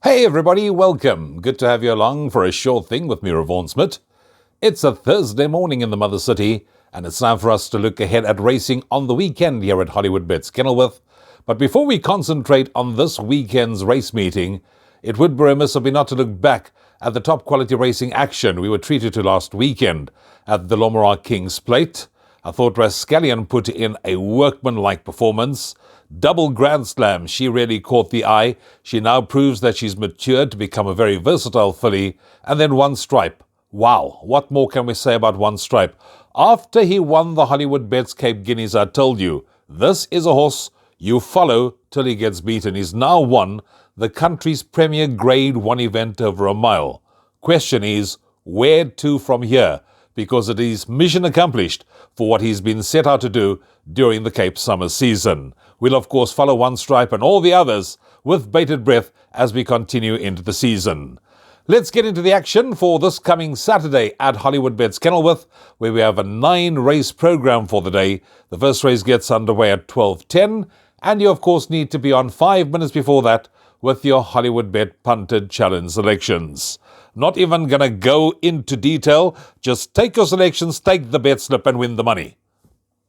Hey everybody, welcome. Good to have you along for a short thing with me, Rouvaun Smit. It's a Thursday morning in the Mother City, and it's time for us to look ahead at racing on the weekend here at Hollywoodbets Kenilworth. But before we concentrate on this weekend's race meeting, it would be remiss of me not to look back at the top quality racing action we were treated to last weekend at the Lomara Kings Plate. I thought Rascallion put in a workmanlike performance. Double Grand Slam, she really caught the eye. She now proves that she's matured to become a very versatile filly. And then One Stripe. Wow, what more can we say about One Stripe? After he won the Hollywoodbets Cape Guineas, I told you, this is a horse you follow till he gets beaten. He's now won the country's premier Grade 1 event over a mile. Question is, where to from here? Because it is mission accomplished for what he's been set out to do during the Cape summer season. We'll of course follow One Stripe and all the others with bated breath as we continue into the season. Let's get into the action for this coming Saturday at Hollywoodbets Kenilworth, where we have a 9-race program for the day. The first race gets underway at 12:10, and you of course need to be on 5 minutes before that with your Hollywoodbet punted challenge selections. Not even going to go into detail, just take your selections, take the bet slip and win the money.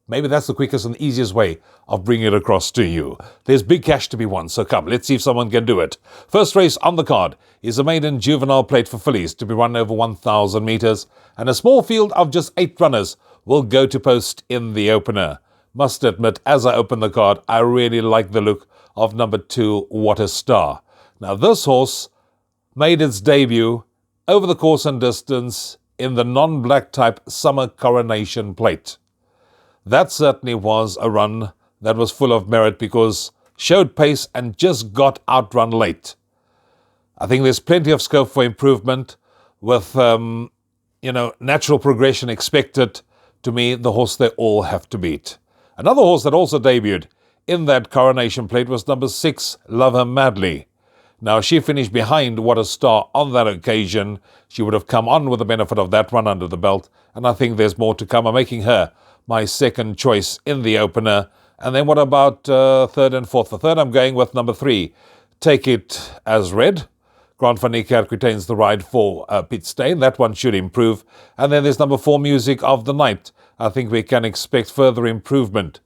Maybe that's the quickest and easiest way of bringing it across to you. There's big cash to be won, so come, let's see if someone can do it. First race on the card is a maiden juvenile plate for fillies to be run over 1,000 metres, and a small field of just 8 runners will go to post in the opener. Must admit, as I open the card, I really like the look of number 2, What a Star. Now this horse made its debut over the course and distance in the non-black type Summer Coronation Plate. That certainly was a run that was full of merit because showed pace and just got outrun late. I think there's plenty of scope for improvement with, natural progression expected. To me, the horse they all have to beat. Another horse that also debuted in that Coronation Plate was number 6, Love Her Madly. Now, she finished behind What a Star on that occasion. She would have come on with the benefit of that run under the belt, and I think there's more to come. I'm making her my second choice in the opener. And then what about third and fourth? For third, I'm going with number 3, Take It As Read. Grant van Niekerk retains the ride for Pit Stain. That one should improve. And then there's number 4, Music of the Night. I think we can expect further improvement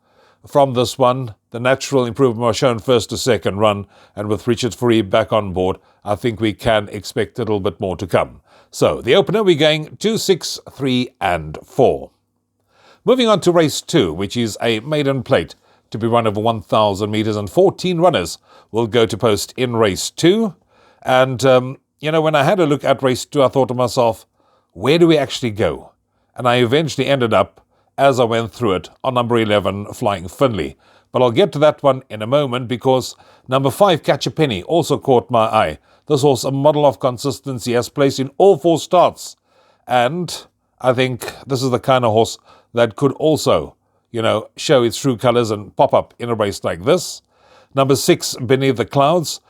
from this one. The natural improvement was shown first to second run, and with Richard Fourie back on board, I think we can expect a little bit more to come. So, the opener, we're going 2, 6, 3, and 4. Moving on to race 2, which is a maiden plate to be run over 1,000 metres, and 14 runners will go to post in race 2. And, when I had a look at race 2, I thought to myself, where do we actually go? And I eventually ended up, as I went through it, on number 11, Flying Finley. But I'll get to that one in a moment because number 5, Catch a Penny, also caught my eye. This horse, a model of consistency, has placed in all 4 starts. And I think this is the kind of horse that could also, show its true colours and pop up in a race like this. Number 6, Beneath the Clouds,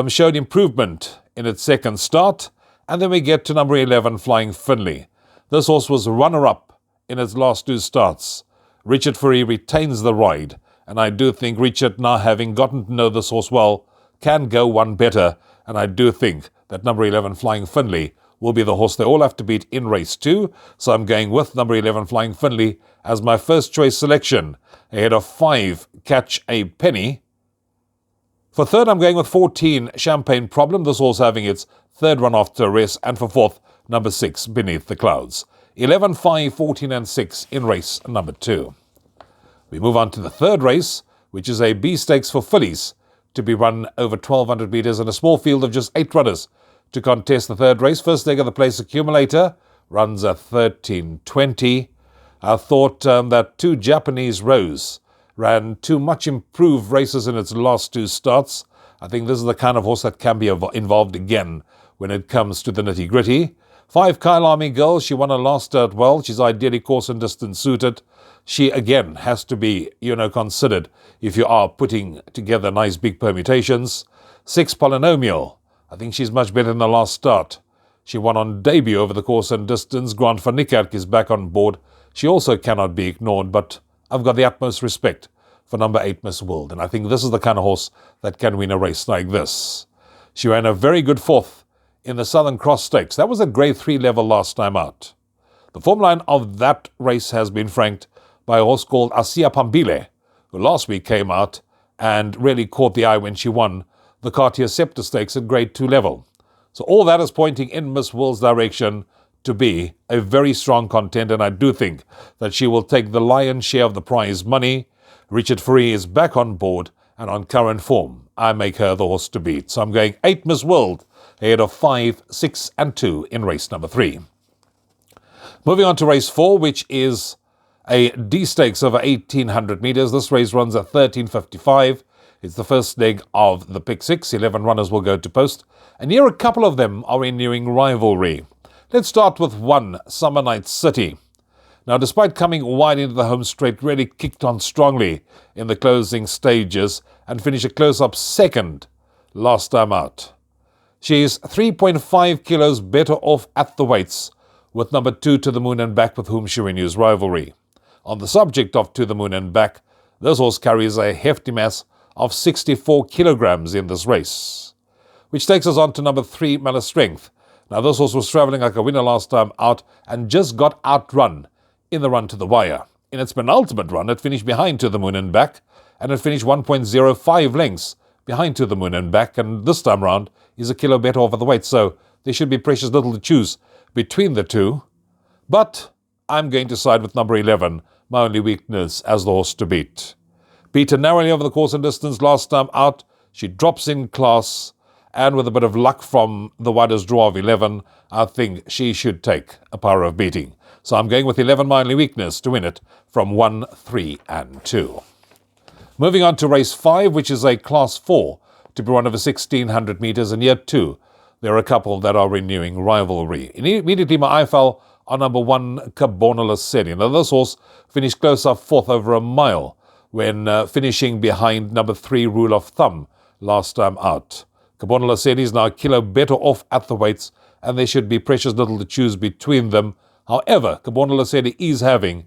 showed improvement in its second start. And then we get to number 11, Flying Finley. This horse was runner-up in its last 2 starts. Richard Fourie retains the ride, and I do think Richard, now having gotten to know this horse well, can go one better, and I do think that number 11, Flying Finley, will be the horse they all have to beat in race 2, so I'm going with number 11, Flying Finley, as my first choice selection, ahead of 5, Catch a Penny. For third, I'm going with 14, Champagne Problem, this horse having its third run after a rest, and for fourth, number 6, Beneath the Clouds. 11, 5, 14 and 6 in race number 2. We move on to the third race, which is a B Stakes for fillies to be run over 1,200 metres in a small field of just 8 runners to contest the third race. First leg of the place accumulator runs at 13:20. I thought that 2 Japanese Rose ran 2 much improved races in its last 2 starts. I think this is the kind of horse that can be involved again when it comes to the nitty-gritty. 5, Kyle Army Girl, she won her last start well. She's ideally course and distance suited. She, again, has to be, considered if you are putting together nice big permutations. 6, Polynomial. I think she's much better than the last start. She won on debut over the course and distance. Grant van Niekerk is back on board. She also cannot be ignored, but I've got the utmost respect for number 8, Miss World, and I think this is the kind of horse that can win a race like this. She ran a very good fourth in the Southern Cross Stakes. That was a Grade 3 level last time out. The form line of that race has been franked by a horse called Asia Pambile, who last week came out and really caught the eye when she won the Cartier Scepter Stakes at Grade 2 level. So all that is pointing in Miss World's direction to be a very strong contender, and I do think that she will take the lion's share of the prize money. Richard Fourie is back on board and on current form. I make her the horse to beat. So I'm going 8 Miss World ahead of 5, 6 and 2 in race number 3. Moving on to race 4, which is a D Stakes over 1,800 metres. This race runs at 13.55. It's the first leg of the Pick 6. 11 runners will go to post, and here a couple of them are renewing rivalry. Let's start with 1, Summer Night City. Now, despite coming wide into the home straight, really kicked on strongly in the closing stages and finished a close-up second last time out. She is 3.5 kilos better off at the weights with number 2, To the Moon and Back, with whom she renews rivalry. On the subject of To the Moon and Back, this horse carries a hefty mass of 64 kilograms in this race, which takes us on to number 3, Malice Strength. Now, this horse was travelling like a winner last time out and just got outrun in the run to the wire. In its penultimate run, it finished behind To the Moon and Back, and it finished 1.05 lengths behind To the Moon and Back, and this time round is a kilo better off at the weight, so there should be precious little to choose between the two. But I'm going to side with number 11, my only weakness, as the horse to beat. Beaten narrowly over the course and distance last time out, she drops in class, and with a bit of luck from the widest draw of 11, I think she should take a power of beating. So I'm going with 11, my only weakness, to win it from 1, 3 and 2. Moving on to race 5, which is a Class 4 to be run over 1,600 metres, and yet 2. There are a couple that are renewing rivalry. Immediately my eye fell on number 1, Kabonala Sedi. Now, this horse finished close up 4th over a mile when finishing behind number 3, Rule of Thumb, last time out. Kabonala Sedi is now a kilo better off at the weights, and there should be precious little to choose between them. However, Kabonala Sedi is having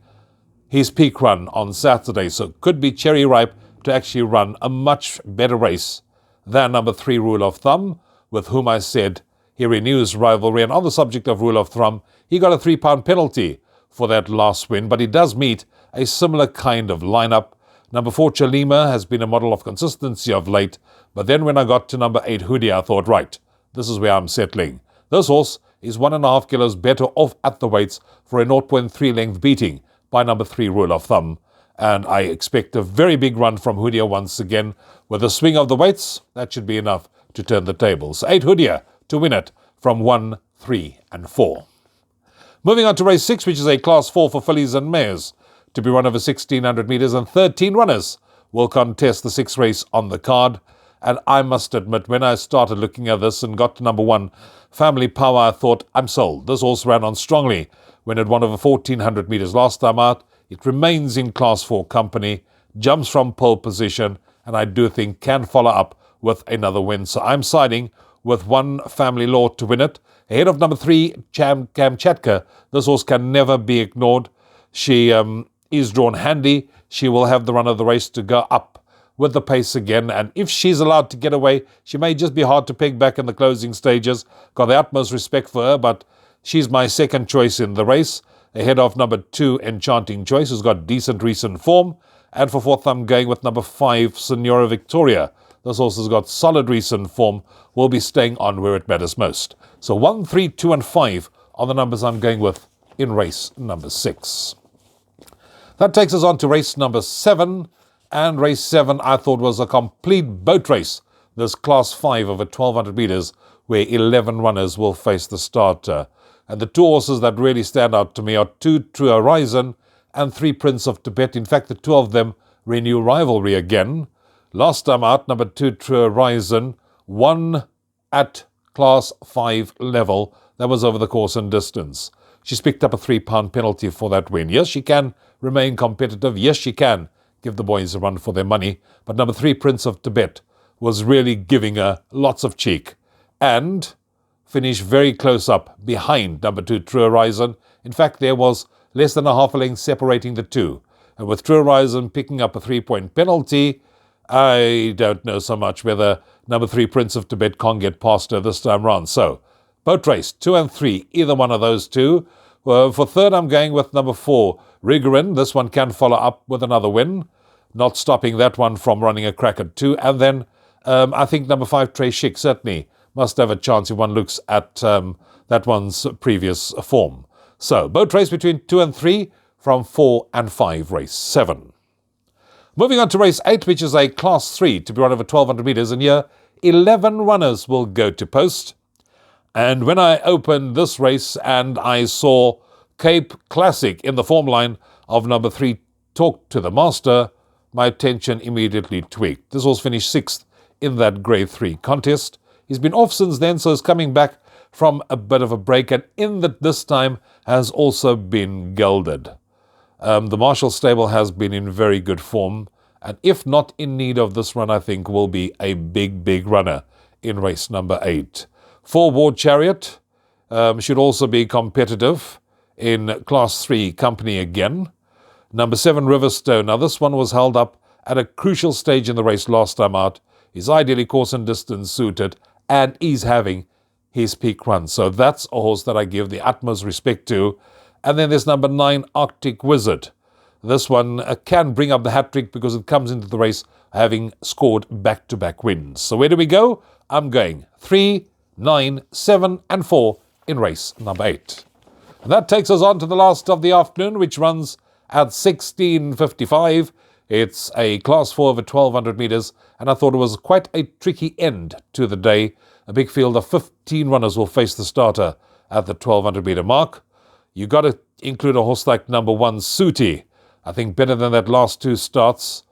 his peak run on Saturday, so could be cherry ripe to actually run a much better race than number 3, Rule of Thumb, with whom I said he renews rivalry. And on the subject of Rule of Thumb, he got a £3 penalty for that last win, but he does meet a similar kind of lineup. Number 4, Chalima, has been a model of consistency of late, but then when I got to number 8, Hoodie, I thought, right, this is where I'm settling. This horse is 1.5 kilos better off at the weights for a 0.3 length beating by number 3, Rule of Thumb, and I expect a very big run from Hoodia once again. With a swing of the weights, that should be enough to turn the tables. 8 Hoodia to win it from 1, 3 and 4. Moving on to race 6, which is a Class 4 for fillies and mares to be run over 1,600 metres, and 13 runners will contest the 6th race on the card. And I must admit, when I started looking at this and got to number 1, Family Power, I thought, I'm sold. This horse ran on strongly when it won over 1,400 metres last time out. It remains in Class 4 company, jumps from pole position, and I do think can follow up with another win. So I'm siding with 1, Family Law, to win it. Ahead of number 3, Kamchatka. This horse can never be ignored. She is drawn handy. She will have the run of the race to go up with the pace again, and if she's allowed to get away, she may just be hard to peg back in the closing stages. Got the utmost respect for her, but she's my second choice in the race, ahead of number 2, Enchanting Choice, who's got decent recent form, and for 4th I'm going with number 5, Senora Victoria. This horse has got solid recent form, will be staying on where it matters most. So 1, 3, 2 and 5 are the numbers I'm going with in race number 6. That takes us on to race number 7. And race 7 I thought was a complete boat race. This Class 5 over 1,200 metres, where 11 runners will face the starter. And the 2 horses that really stand out to me are 2, True Horizon and 3, Prince of Tibet. In fact, the 2 of them renew rivalry again. Last time out, number 2, True Horizon, won at Class 5 level. That was over the course and distance. She's picked up a £3 penalty for that win. Yes, she can remain competitive. Yes, she can give the boys a run for their money. But number 3, Prince of Tibet, was really giving her lots of cheek and finished very close up behind number 2, True Horizon. In fact, there was less than a half a length separating the two. And with True Horizon picking up a 3-point penalty, I don't know so much whether Number 3, Prince of Tibet, can't get past her this time round. So, boat race, 2 and 3, either one of those two. For third, I'm going with number 4, Rigorin. This one can follow up with another win, not stopping that one from running a crack at 2. And then I think number 5, Trey Schick, certainly must have a chance if one looks at that one's previous form. So, boat race between 2 and 3 from 4 and 5, race 7. Moving on to race 8, which is a class 3 to be run over 1,200 metres, and here 11 runners will go to post. And when I opened this race and I saw Cape Classic in the form line of number 3, Talk to the Master, my attention immediately tweaked. This was finished 6th in that Grade 3 contest. He's been off since then, so he's coming back from a bit of a break, and in that this time has also been gelded. The Marshall stable has been in very good form, and if not in need of this run, I think will be a big runner in race number 8. 4, War Chariot should also be competitive in Class 3 company again. Number 7, Riverstone. Now this one was held up at a crucial stage in the race last time out. He's ideally course and distance suited, and he's having his peak run. So that's a horse that I give the utmost respect to. And then there's number 9, Arctic Wizard. This one can bring up the hat-trick because it comes into the race having scored back-to-back wins. So where do we go? I'm going 3, 9, 7 and 4 in race number 8. And that takes us on to the last of the afternoon, which runs at 16:55. It's a Class 4 over 1,200 metres, and I thought it was quite a tricky end to the day. A big field of 15 runners will face the starter at the 1,200 metre mark. You got to include a horse like number 1, Suti. I think better than that last 2 starts.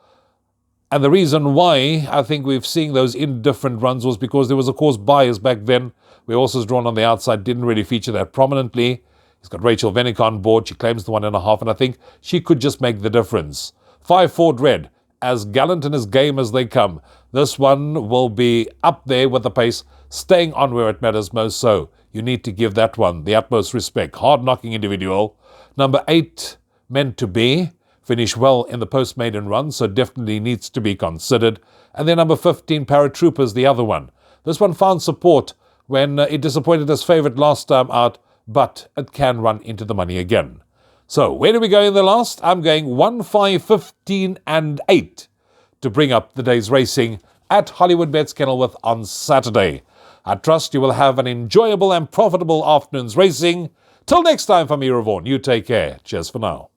And the reason why I think we've seen those indifferent runs was because there was, of course, bias back then, where horses drawn on the outside didn't really feature that prominently. He's got Rachel Vennick on board. She claims the 1.5, and I think she could just make the difference. 5, Ford Red, as gallant and as game as they come. This one will be up there with the pace, staying on where it matters most. So you need to give that one the utmost respect. Hard-knocking individual. Number 8, Meant to Be. Finished well in the post-maiden run, so definitely needs to be considered. And then number 15, Paratroopers, the other one. This one found support when it disappointed as favourite last time out, but it can run into the money again. So where do we go in the last? I'm going 1, 5, 15 and 8 to bring up the day's racing at Hollywoodbets Kenilworth on Saturday. I trust you will have an enjoyable and profitable afternoon's racing. Till next time, from me, Rouvaun, you take care. Cheers for now.